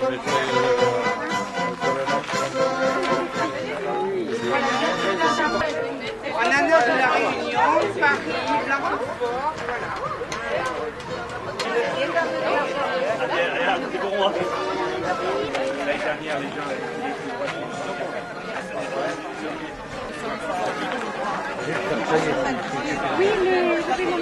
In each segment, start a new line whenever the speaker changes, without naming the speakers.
En honneur de la Réunion, Paris, Blanquefort, voilà. Oui, mais je vais mon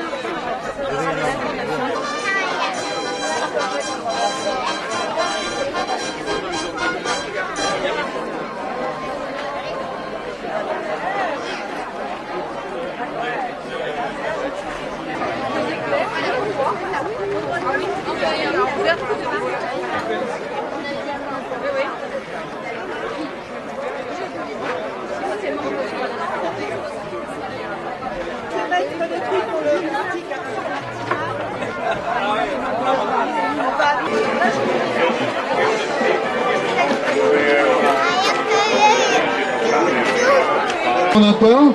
On entend?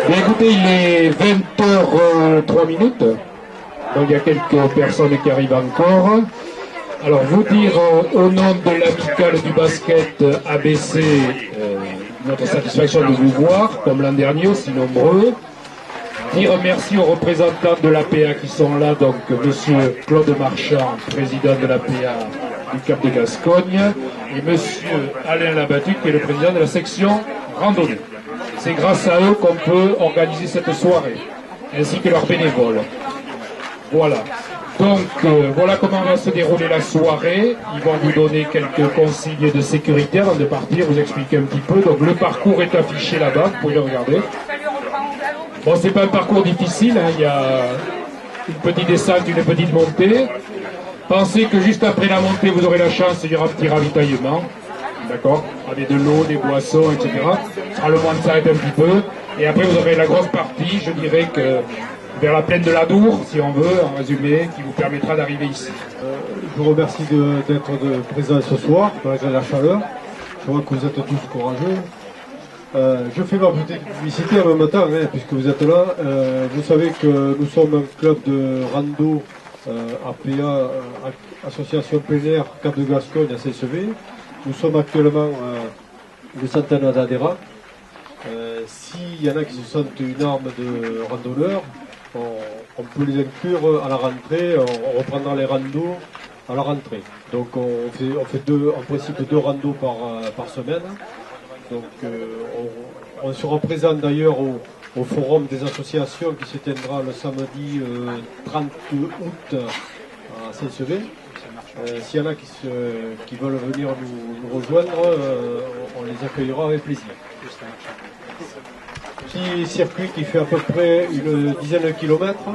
Bien écoutez, il est 20h03. Donc il y a quelques personnes qui arrivent encore. Alors vous dire au nom de l'amicale du basket ABC notre satisfaction de vous voir, comme l'an dernier, aussi nombreux. Dire merci aux représentants de l'APA qui sont là, donc monsieur Claude Marchand, président de l'APA du Cap de Gascogne, et monsieur Alain Labattu, qui est le président de la section randonnée. C'est grâce à eux qu'on peut organiser cette soirée, ainsi que leurs bénévoles. Voilà. Donc, voilà comment va se dérouler la soirée. Ils vont vous donner quelques consignes de sécurité avant de partir, vous expliquer un petit peu. Donc, le parcours est affiché là-bas, vous pouvez le regarder. Bon, c'est pas un parcours difficile, hein. Il y a une petite descente, une petite montée. Pensez que juste après la montée, vous aurez la chance, il y aura un petit ravitaillement. D'accord? Avec de l'eau, des boissons, etc. Ce sera le moment de s'arrêter un petit peu. Et après, vous aurez la grosse partie, je dirais que vers la plaine de l'Adour, si on veut, en résumé, qui vous permettra d'arriver ici.
Je vous remercie d'être présent ce soir, malgré la chaleur. Je vois que vous êtes tous courageux. Je fais ma petite publicité en même temps, hein, puisque vous êtes là. Vous savez que nous sommes un club de rando APA, Association plein air Cap de Gascogne à CSV. Nous sommes actuellement une centaine d'adhérents. S'il y en a qui se sentent une arme de randonneur, on peut les inclure à la rentrée, on reprendra les randos à la rentrée. Donc on fait en principe 2 randos par semaine. Donc on sera présent d'ailleurs au forum des associations qui se tiendra le samedi 30 août à Saint-Sevé. S'il y en a qui veulent venir nous rejoindre, on les accueillera avec plaisir. Petit circuit qui fait à peu près une dizaine de kilomètres.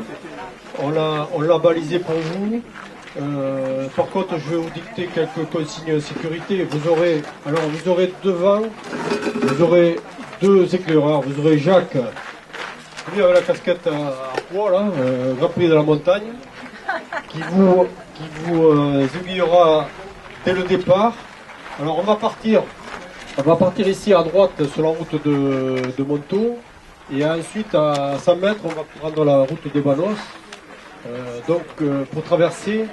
On l'a balisé pour vous. Par contre, je vais vous dicter quelques consignes de sécurité. Vous aurez devant, vous aurez 2 éclaireurs. Vous aurez Jacques, lui avec la casquette à poids, là, Grand Prix de la montagne, qui vous aiguillera dès le départ. Alors on va partir ici à droite sur la route de Montaut, et ensuite à 100 mètres on va prendre la route de Banos. Pour traverser,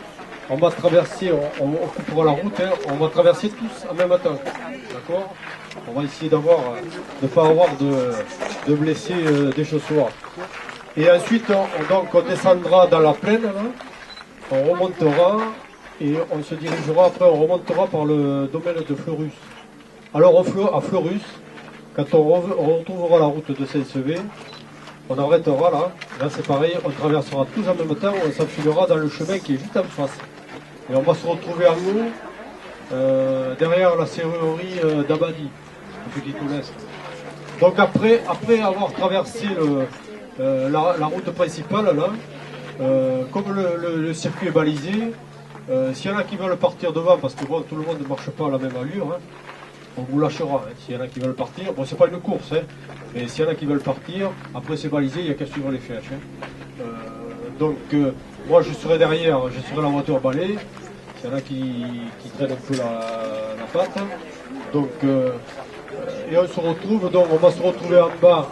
on coupera la route, hein, on va traverser tous en même temps. D'accord? On va essayer de ne pas avoir de blessés des ce soir. Et ensuite on descendra dans la plaine, là, on remontera et on se dirigera, après on remontera par le domaine de Fleurus. Alors à Fleurus, quand on retrouvera la route de Saint-Sevé, on arrêtera là, c'est pareil, on traversera tous en même temps, on s'enfilera dans le chemin qui est juste en face. Et on va se retrouver en haut, derrière la serrurerie d'Abadi, au Petit Toulès. Donc après avoir traversé la route principale, là, comme le circuit est balisé, s'il y en a qui veulent partir devant, parce que bon, tout le monde ne marche pas à la même allure, hein, on vous lâchera, hein, s'il y en a qui veulent partir. Bon, c'est pas une course, hein, mais s'il y en a qui veulent partir, après c'est balisé, il n'y a qu'à suivre les flèches. Hein. Moi je serai derrière, je serai la voiture balai, s'il y en a qui traînent un peu la patte. Donc, et on se retrouve, donc on va se retrouver en bas,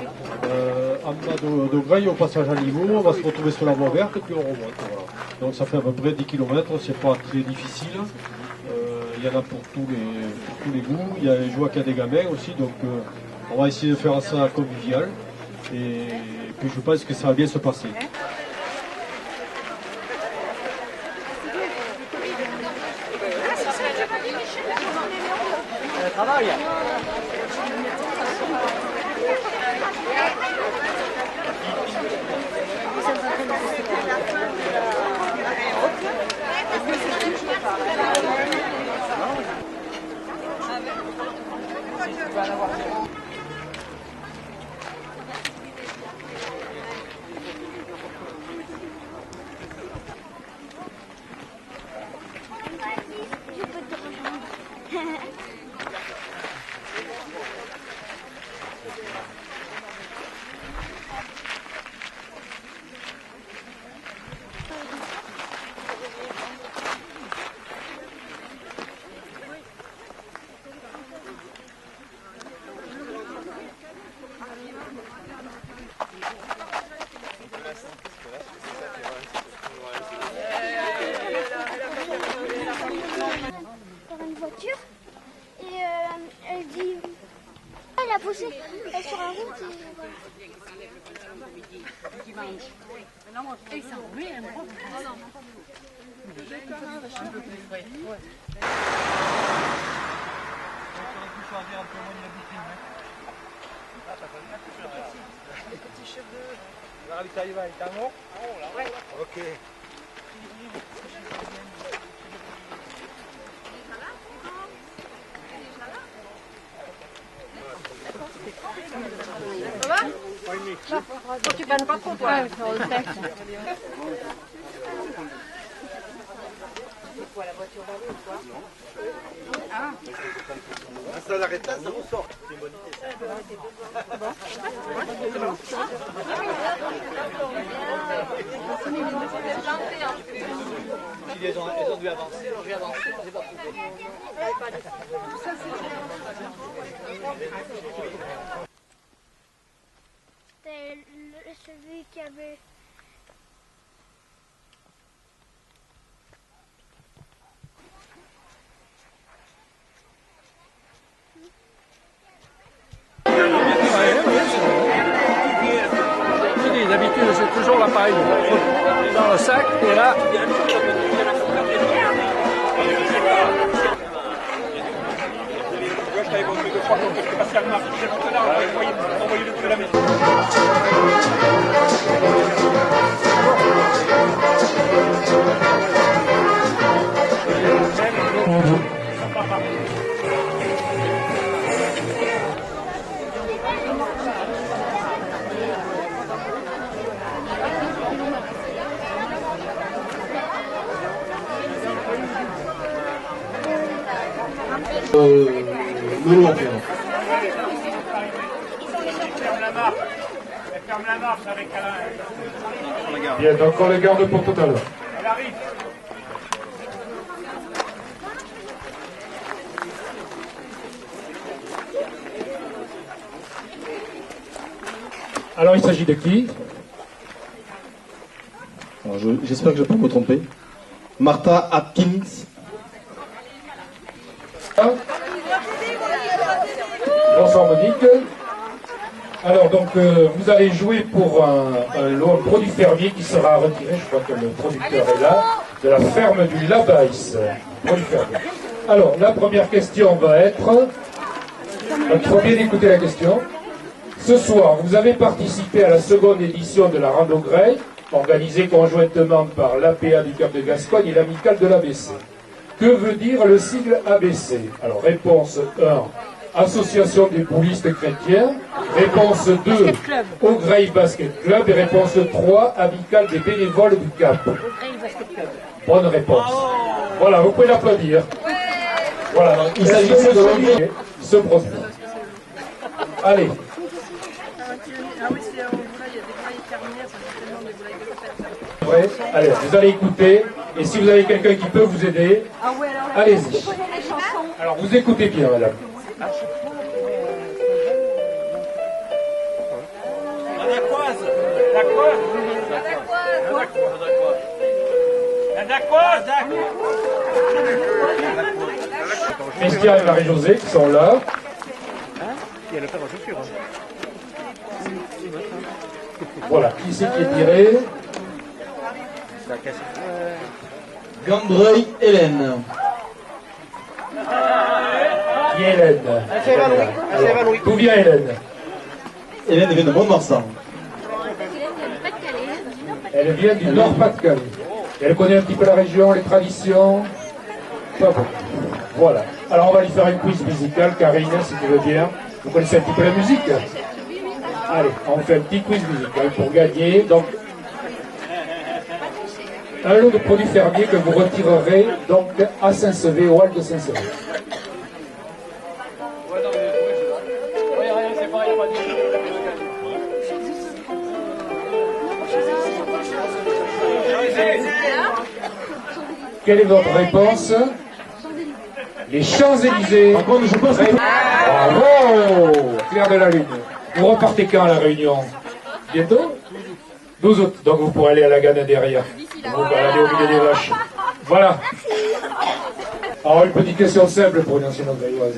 en bas de Graille, au passage à niveau, on va se retrouver sur la voie verte et puis on remonte. Voilà. Donc ça fait à peu près 10 km, c'est pas très difficile. Il y en a pour tous les goûts. Il y a, je vois qu'il y a des gamins aussi, donc on va essayer de faire ça convivial. Et puis je pense que ça va bien se passer.
Elle a poussé sur la route.
Ok.
Ça va? Faut que tu prennes pas trop, toi.
Ça l'arrête là, ça ressort. C'est une bonne idée. Ils ont dû avancer, j'ai avancé, j'ai pas trouvé.
C'était celui qui avait...
D'habitude, c'est toujours la paille dans le sac, et là... Je t'avais montré 2 fois parce que Pascal m'a fait là, envoyé-le de la maison.
Ferme la marche avec Alain.
Bien, donc on le garde pour tout à l'heure.
Elle arrive.
Alors il s'agit de qui?
J'espère que je ne vais pas me tromper. Martha Atkins.
Bonsoir Monique. Alors donc vous allez jouer pour un produit fermier qui sera retiré, je crois que le producteur est là, de la ferme du Labaïs. Produit fermier. Alors la première question va être, il faut bien écouter la question. Ce soir, vous avez participé à la seconde édition de la Rando Grey, organisée conjointement par l'APA du Cap de Gascogne et l'Amicale de l'ABC. Que veut dire le sigle ABC? Alors réponse 1, Association des boulistes chrétiens. Réponse 2, Au Grey Basket Club. Et réponse 3, Amicale des bénévoles du Cap. Bonne réponse. Voilà, vous pouvez l'applaudir. Voilà, il s'agissait de l'objet ce produit. Allez.
Ah oui, c'est au volaille, il y a des volailles fermières, ça fait tellement des volailles de fête.
Ouais. Allez, vous allez écouter. Et si vous avez quelqu'un qui peut vous aider,
Ah ouais, alors
allez-y. Alors vous écoutez bien, madame.
On a quoi
Christian et Marie-Josée qui sont là. Voilà, qui c'est qui est tiré?
Gandreuil Hélène.
Qui est Hélène? Alors, d'où vient Hélène?
Hélène vient de Mont-de-Marsan.
Elle vient du Nord-Pas-de-Calais. Elle connaît un petit peu la région, les traditions. Pas beaucoup. Voilà. Alors on va lui faire un quiz musical, Karine, si tu veux bien. Vous connaissez un petit peu la musique? Allez, on fait un petit quiz musical pour gagner. Donc, un lot de produits fermiers que vous retirerez donc à Saint-Sevé, au hall de Saint-Sevé. Quelle est votre réponse? Les Champs-Élysées.
Par contre, je pense que...
Bravo! Claire de la Lune. Vous repartez quand à la Réunion? Bientôt? 12 août. Donc vous pourrez aller à la Gane derrière. Vous baladez au milieu des vaches. Voilà. Alors une petite question simple pour une ancienne augreilloise.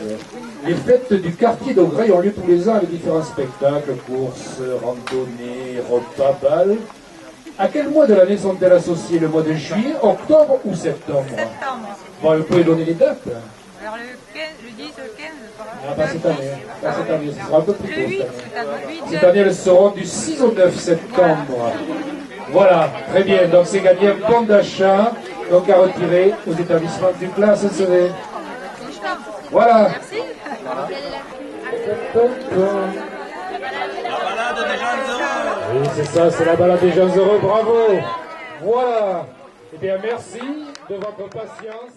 Les fêtes du quartier d'Augreuil ont lieu tous les ans avec différents spectacles, courses, randonnées, repas, balles. À quel mois de l'année sont-elles associées? Le mois de juillet, octobre ou septembre?
Septembre.
Bon, vous pouvez donner les dates.
Alors le 10, le 15,
Ah, pas cette année. Pas cette année, ce sera un peu plus tôt
le 8,
cette année.
le 8,
Cette année, elles seront du 6 au 9 septembre. Voilà, très bien. Donc, c'est gagné un bon d'achat, donc à retirer aux établissements du classe SEV. Voilà.
Merci.
Oui, c'est ça, c'est la balade des gens heureux. Bravo. Voilà. Eh bien, merci de votre patience.